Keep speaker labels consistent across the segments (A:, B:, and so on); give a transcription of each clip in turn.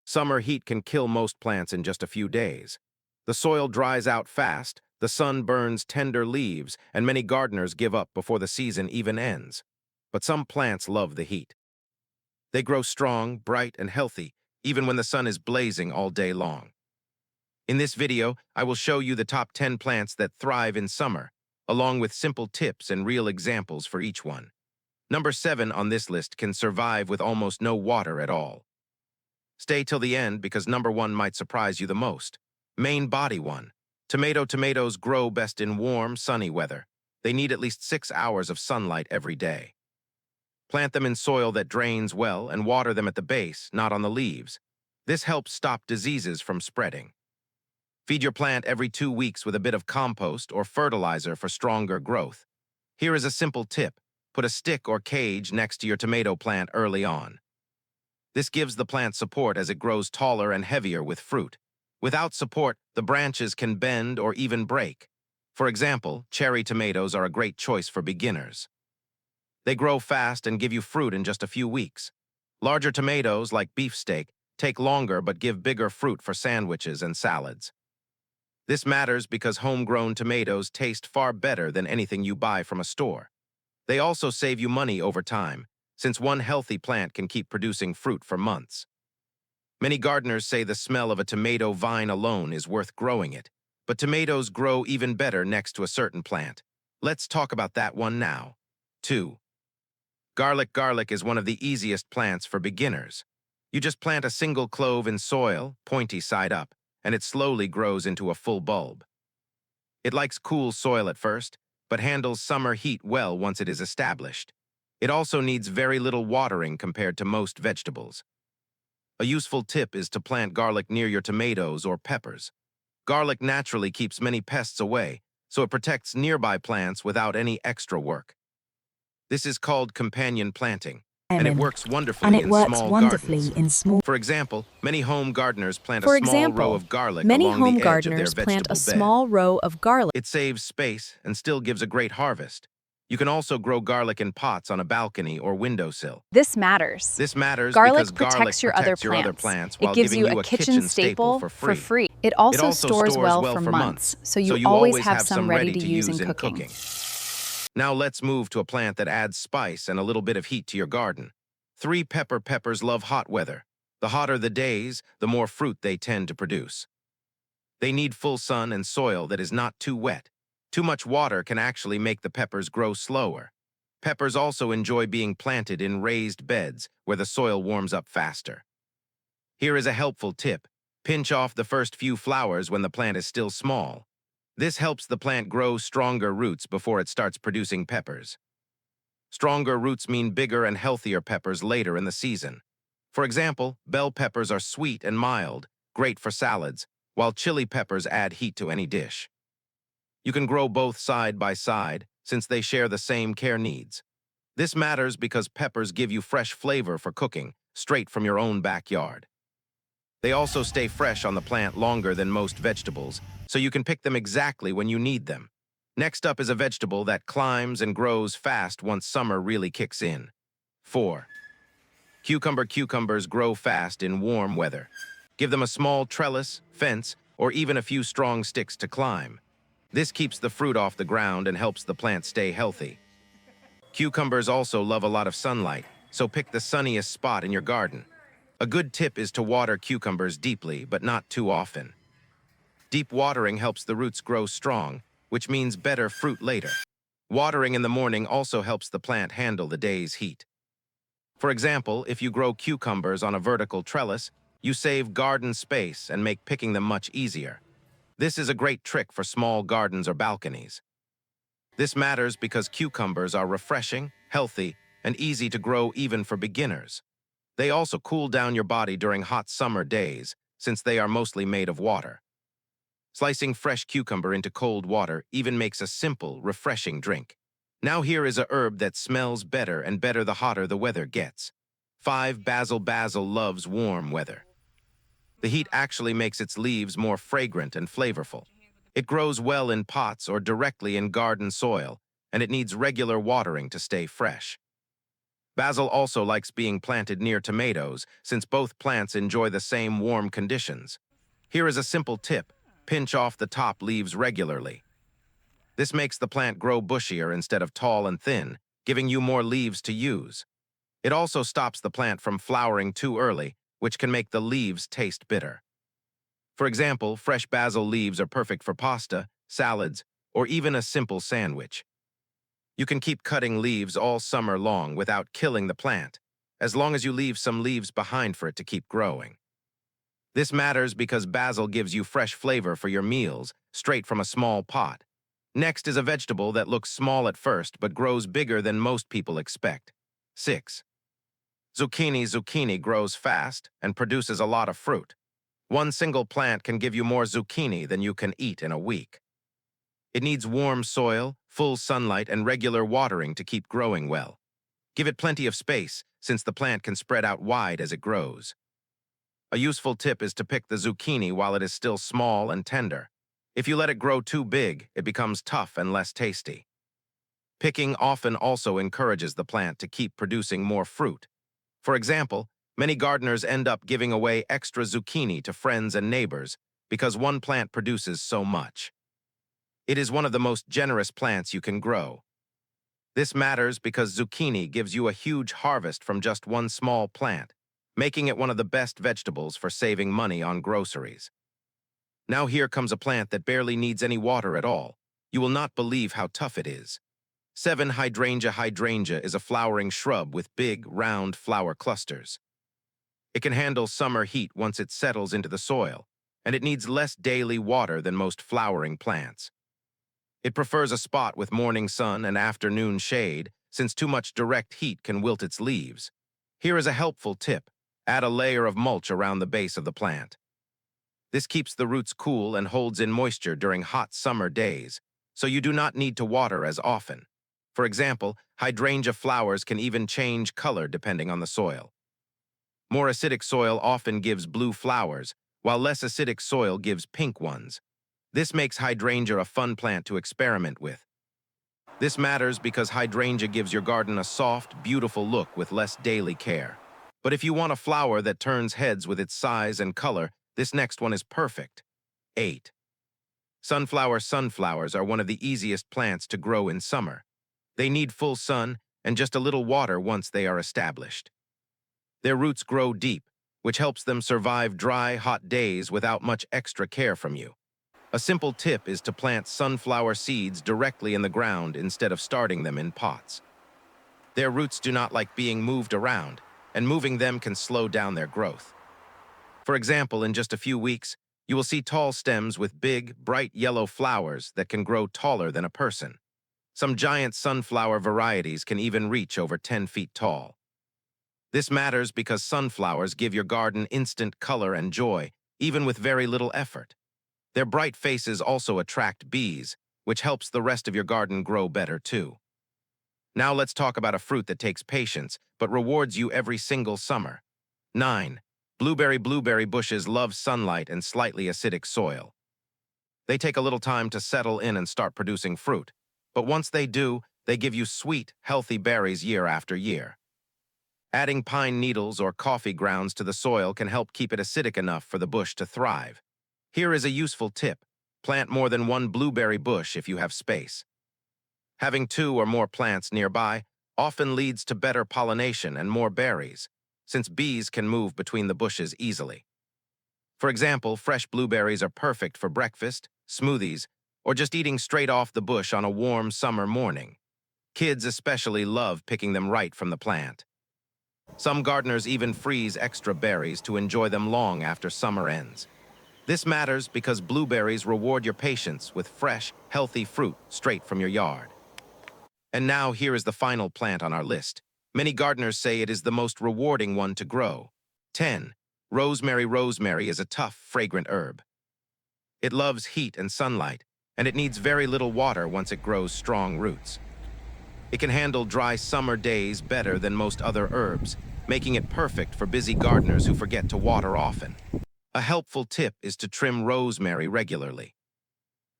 A: Summer heat can kill most plants in just a few days. The soil dries out fast, the sun burns tender leaves, and many gardeners give up before the season even ends. But some plants love the heat. They grow strong, bright, and healthy, even when the sun is blazing all day long. In this video, I will show you the top 10 plants that thrive in summer, along with simple tips and real examples for each one. Number 7 on this list can survive with almost no water at all. Stay till the end because number 1 might surprise you the most. Main body 1. Tomatoes grow best in warm, sunny weather. They need at least 6 hours of sunlight every day. Plant them in soil that drains well and water them at the base, not on the leaves. This helps stop diseases from spreading. Feed your plant every 2 weeks with a bit of compost or fertilizer for stronger growth. Here is a simple tip. Put a stick or cage next to your tomato plant early on. This gives the plant support as it grows taller and heavier with fruit. Without support, the branches can bend or even break. For example, cherry tomatoes are a great choice for beginners. They grow fast and give you fruit in just a few weeks. Larger tomatoes, like beefsteak, take longer but give bigger fruit for sandwiches and salads. This matters because homegrown tomatoes taste far better than anything you buy from a store. They also save you money over time, since one healthy plant can keep producing fruit for months. Many gardeners say the smell of a tomato vine alone is worth growing it, but tomatoes grow even better next to a certain plant. Let's talk about that one now. 2. Garlic is one of the easiest plants for beginners. You just plant a single clove in soil, pointy side up, and it slowly grows into a full bulb. It likes cool soil at first, but handles summer heat well once it is established. It also needs very little watering compared to most vegetables. A useful tip is to plant garlic near your tomatoes or peppers. Garlic naturally keeps many pests away, so it protects nearby plants without any extra work. This is called companion planting, and it works wonderfully in small gardens. For example, many home gardeners plant a small row of garlic along the edge of their vegetable bed. It saves space and still gives a great harvest. You can also grow garlic in pots on a balcony or windowsill.
B: This matters.
A: Because
B: Garlic protects your other plants.
A: while
B: It gives
A: giving
B: you a kitchen staple
A: for
B: free. It also stores well for months, so you always have some ready to use in cooking.
A: Now let's move to a plant that adds spice and a little bit of heat to your garden. 3 peppers love hot weather. The hotter the days, the more fruit they tend to produce. They need full sun and soil that is not too wet. Too much water can actually make the peppers grow slower. Peppers also enjoy being planted in raised beds where the soil warms up faster. Here is a helpful tip. Pinch off the first few flowers when the plant is still small. This helps the plant grow stronger roots before it starts producing peppers. Stronger roots mean bigger and healthier peppers later in the season. For example, bell peppers are sweet and mild, great for salads, while chili peppers add heat to any dish. You can grow both side by side since they share the same care needs. This matters because peppers give you fresh flavor for cooking, straight from your own backyard. They also stay fresh on the plant longer than most vegetables, so you can pick them exactly when you need them. Next up is a vegetable that climbs and grows fast once summer really kicks in. 4. Cucumbers grow fast in warm weather. Give them a small trellis, fence, or even a few strong sticks to climb. This keeps the fruit off the ground and helps the plant stay healthy. Cucumbers also love a lot of sunlight, so pick the sunniest spot in your garden. A good tip is to water cucumbers deeply, but not too often. Deep watering helps the roots grow strong, which means better fruit later. Watering in the morning also helps the plant handle the day's heat. For example, if you grow cucumbers on a vertical trellis, you save garden space and make picking them much easier. This is a great trick for small gardens or balconies. This matters because cucumbers are refreshing, healthy, and easy to grow even for beginners. They also cool down your body during hot summer days, since they are mostly made of water. Slicing fresh cucumber into cold water even makes a simple, refreshing drink. Now here is a herb that smells better and better the hotter the weather gets. 5. Basil loves warm weather. The heat actually makes its leaves more fragrant and flavorful. It grows well in pots or directly in garden soil, and it needs regular watering to stay fresh. Basil also likes being planted near tomatoes, since both plants enjoy the same warm conditions. Here is a simple tip: pinch off the top leaves regularly. This makes the plant grow bushier instead of tall and thin, giving you more leaves to use. It also stops the plant from flowering too early, which can make the leaves taste bitter. For example, fresh basil leaves are perfect for pasta, salads, or even a simple sandwich. You can keep cutting leaves all summer long without killing the plant, as long as you leave some leaves behind for it to keep growing. This matters because basil gives you fresh flavor for your meals, straight from a small pot. Next is a vegetable that looks small at first but grows bigger than most people expect. 6. Zucchini. Zucchini grows fast and produces a lot of fruit. One single plant can give you more zucchini than you can eat in a week. It needs warm soil, full sunlight, and regular watering to keep growing well. Give it plenty of space, since the plant can spread out wide as it grows. A useful tip is to pick the zucchini while it is still small and tender. If you let it grow too big, it becomes tough and less tasty. Picking often also encourages the plant to keep producing more fruit. For example, many gardeners end up giving away extra zucchini to friends and neighbors because one plant produces so much. It is one of the most generous plants you can grow. This matters because zucchini gives you a huge harvest from just one small plant, making it one of the best vegetables for saving money on groceries. Now here comes a plant that barely needs any water at all. You will not believe how tough it is. 7. Hydrangea. Hydrangea is a flowering shrub with big, round flower clusters. It can handle summer heat once it settles into the soil, and it needs less daily water than most flowering plants. It prefers a spot with morning sun and afternoon shade, since too much direct heat can wilt its leaves. Here is a helpful tip: add a layer of mulch around the base of the plant. This keeps the roots cool and holds in moisture during hot summer days, so you do not need to water as often. For example, hydrangea flowers can even change color depending on the soil. More acidic soil often gives blue flowers, while less acidic soil gives pink ones. This makes hydrangea a fun plant to experiment with. This matters because hydrangea gives your garden a soft, beautiful look with less daily care. But if you want a flower that turns heads with its size and color, this next one is perfect. 8. Sunflower. Sunflowers are one of the easiest plants to grow in summer. They need full sun and just a little water once they are established. Their roots grow deep, which helps them survive dry, hot days without much extra care from you. A simple tip is to plant sunflower seeds directly in the ground instead of starting them in pots. Their roots do not like being moved around, and moving them can slow down their growth. For example, in just a few weeks, you will see tall stems with big, bright yellow flowers that can grow taller than a person. Some giant sunflower varieties can even reach over 10 feet tall. This matters because sunflowers give your garden instant color and joy, even with very little effort. Their bright faces also attract bees, which helps the rest of your garden grow better too. Now let's talk about a fruit that takes patience, but rewards you every single summer. 9. Blueberry. Blueberry bushes love sunlight and slightly acidic soil. They take a little time to settle in and start producing fruit, but once they do, they give you sweet, healthy berries year after year. Adding pine needles or coffee grounds to the soil can help keep it acidic enough for the bush to thrive. Here is a useful tip: plant more than one blueberry bush if you have space. Having 2 or more plants nearby often leads to better pollination and more berries, since bees can move between the bushes easily. For example, fresh blueberries are perfect for breakfast, smoothies, or just eating straight off the bush on a warm summer morning. Kids especially love picking them right from the plant. Some gardeners even freeze extra berries to enjoy them long after summer ends. This matters because blueberries reward your patience with fresh, healthy fruit straight from your yard. And now here is the final plant on our list. Many gardeners say it is the most rewarding one to grow. 10. Rosemary. Rosemary is a tough, fragrant herb. It loves heat and sunlight, and it needs very little water once it grows strong roots. It can handle dry summer days better than most other herbs, making it perfect for busy gardeners who forget to water often. A helpful tip is to trim rosemary regularly.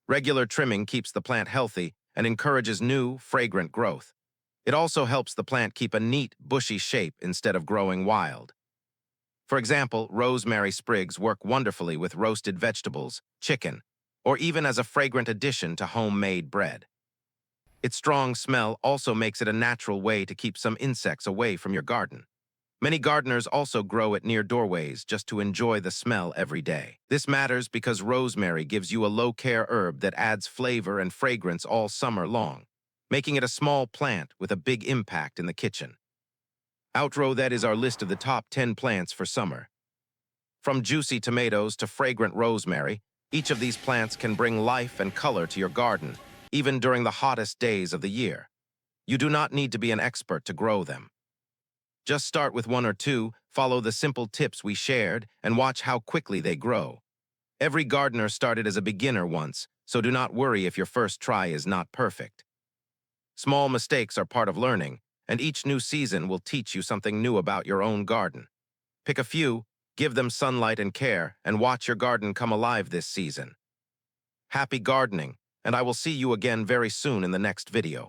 A: Regular trimming keeps the plant healthy and encourages new, fragrant growth. It also helps the plant keep a neat, bushy shape instead of growing wild. For example, rosemary sprigs work wonderfully with roasted vegetables, chicken, or even as a fragrant addition to homemade bread. Its strong smell also makes it a natural way to keep some insects away from your garden. Many gardeners also grow it near doorways just to enjoy the smell every day. This matters because rosemary gives you a low-care herb that adds flavor and fragrance all summer long, making it a small plant with a big impact in the kitchen. Outro, that is our list of the top 10 plants for summer. From juicy tomatoes to fragrant rosemary, each of these plants can bring life and color to your garden, even during the hottest days of the year. You do not need to be an expert to grow them. Just start with one or two, follow the simple tips we shared, and watch how quickly they grow. Every gardener started as a beginner once, so do not worry if your first try is not perfect. Small mistakes are part of learning, and each new season will teach you something new about your own garden. Pick a few, give them sunlight and care, and watch your garden come alive this season. Happy gardening, and I will see you again very soon in the next video.